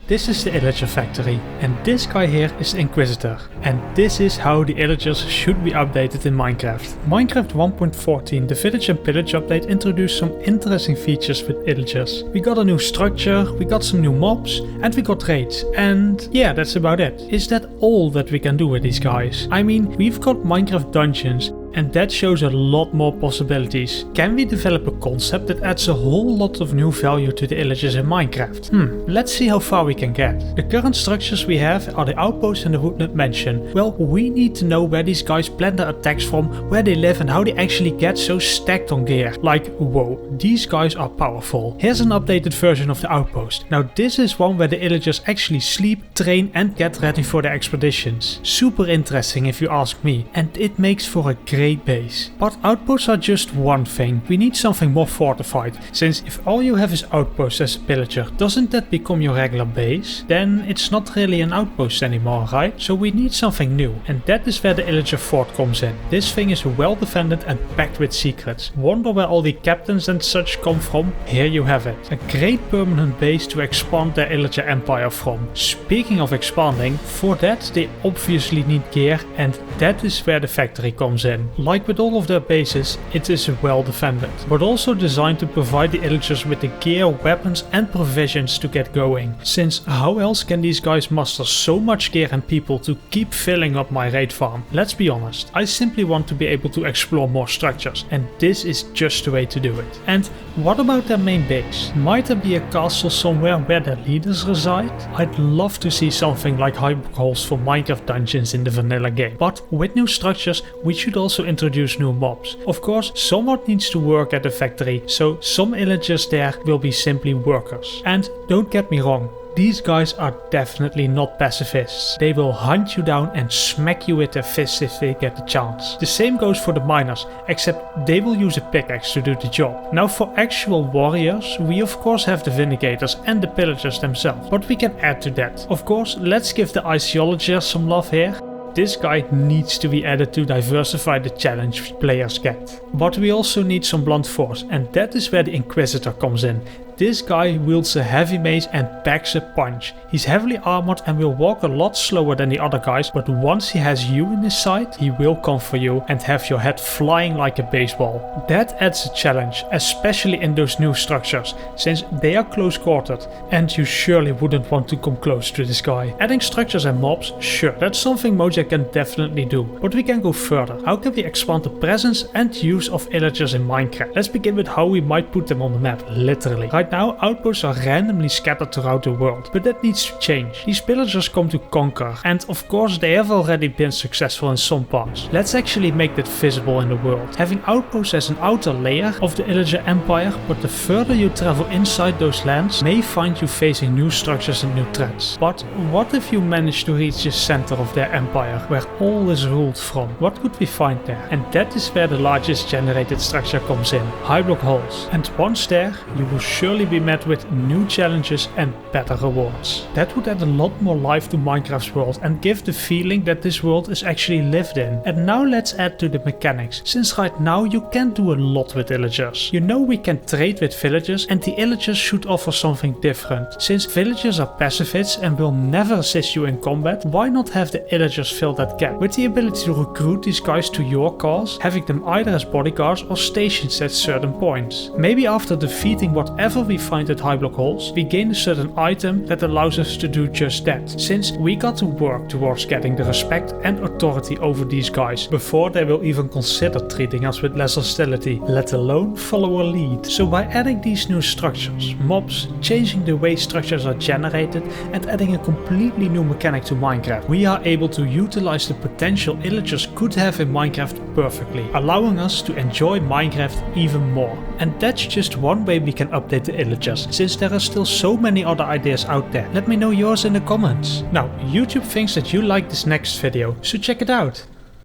This is the Illager factory, and this guy here is the Inquisitor. And this is how the Illagers should be updated in Minecraft. Minecraft 1.14, the Village and Pillage update, introduced some interesting features with Illagers. We got a new structure, we got some new mobs, and we got raids. And yeah, that's about it. Is that all that we can do with these guys? I mean, we've got Minecraft dungeons, and that shows a lot more possibilities. Can we develop a concept that adds a whole lot of new value to the Illagers in Minecraft? Let's see how far we can get. The current structures we have are the outpost and the woodland mansion. Well, we need to know where these guys plan their attacks from, where they live and how they actually get so stacked on gear. Like, whoa, these guys are powerful. Here's an updated version of the outpost. Now this is one where the Illagers actually sleep, train and get ready for their expeditions. Super interesting if you ask me, and it makes for a great base. But outposts are just one thing. We need something more fortified, since if all you have is outposts as a pillager, doesn't that become your regular base? Then it's not really an outpost anymore, right? So we need something new, and that is where the Illager fort comes in. This thing is well defended and packed with secrets. Wonder where all the captains and such come from? Here you have it. A great permanent base to expand their Illager empire from. Speaking of expanding, for that they obviously need gear, and that is where the factory comes in. Like with all of their bases, it is well defended, but also designed to provide the Illagers with the gear, weapons and provisions to get going. Since how else can these guys muster so much gear and people to keep filling up my raid farm? Let's be honest, I simply want to be able to explore more structures, and this is just the way to do it. And what about their main base? Might there be a castle somewhere where their leaders reside? I'd love to see something like highblock halls for Minecraft dungeons in the vanilla game. But with new structures, we should also introduce new mobs. Of course, someone needs to work at the factory, so some Illagers there will be simply workers. And don't get me wrong, these guys are definitely not pacifists. They will hunt you down and smack you with their fists if they get the chance. The same goes for the miners, except they will use a pickaxe to do the job. Now for actual warriors, we of course have the Vindigators and the Pillagers themselves, but we can add to that. Of course, let's give the iceologer some love here. This guy needs to be added to diversify the challenge players get. But we also need some blunt force, and that is where the Inquisitor comes in. This guy wields a heavy mace and packs a punch. He's heavily armored and will walk a lot slower than the other guys, but once he has you in his sight, he will come for you and have your head flying like a baseball. That adds a challenge, especially in those new structures, since they are close quartered, and you surely wouldn't want to come close to this guy. Adding structures and mobs, sure, that's something Mojang can definitely do, but we can go further. How can we expand the presence and use of Illagers in Minecraft? Let's begin with how we might put them on the map, literally. Right now, outposts are randomly scattered throughout the world, but that needs to change. These pillagers come to conquer, and of course they have already been successful in some parts. Let's actually make that visible in the world. Having outposts as an outer layer of the Illager empire, but the further you travel inside those lands may find you facing new structures and new threats. But what if you manage to reach the center of their empire, where all is ruled from? What could we find there? And that is where the largest generated structure comes in, highblock halls. And once there, you will surely be met with new challenges and better rewards. That would add a lot more life to Minecraft's world and give the feeling that this world is actually lived in. And now let's add to the mechanics, since right now you can do a lot with Illagers. You know we can trade with villagers, and the Illagers should offer something different. Since villagers are pacifists and will never assist you in combat, why not have the Illagers fill that gap with the ability to recruit these guys to your cause, having them either as bodyguards or stations at certain points. Maybe after defeating whatever we find at highblock halls, we gain a certain item that allows us to do just that, since we got to work towards getting the respect and authority over these guys before they will even consider treating us with less hostility, let alone follow a lead. So by adding these new structures, mobs, changing the way structures are generated and adding a completely new mechanic to Minecraft, we are able to utilize the potential Illagers could have in Minecraft perfectly, allowing us to enjoy Minecraft even more. And that's just one way we can update the Illagers, since there are still so many other ideas out there. Let me know yours in the comments. Now, YouTube thinks that you like this next video, so check it out.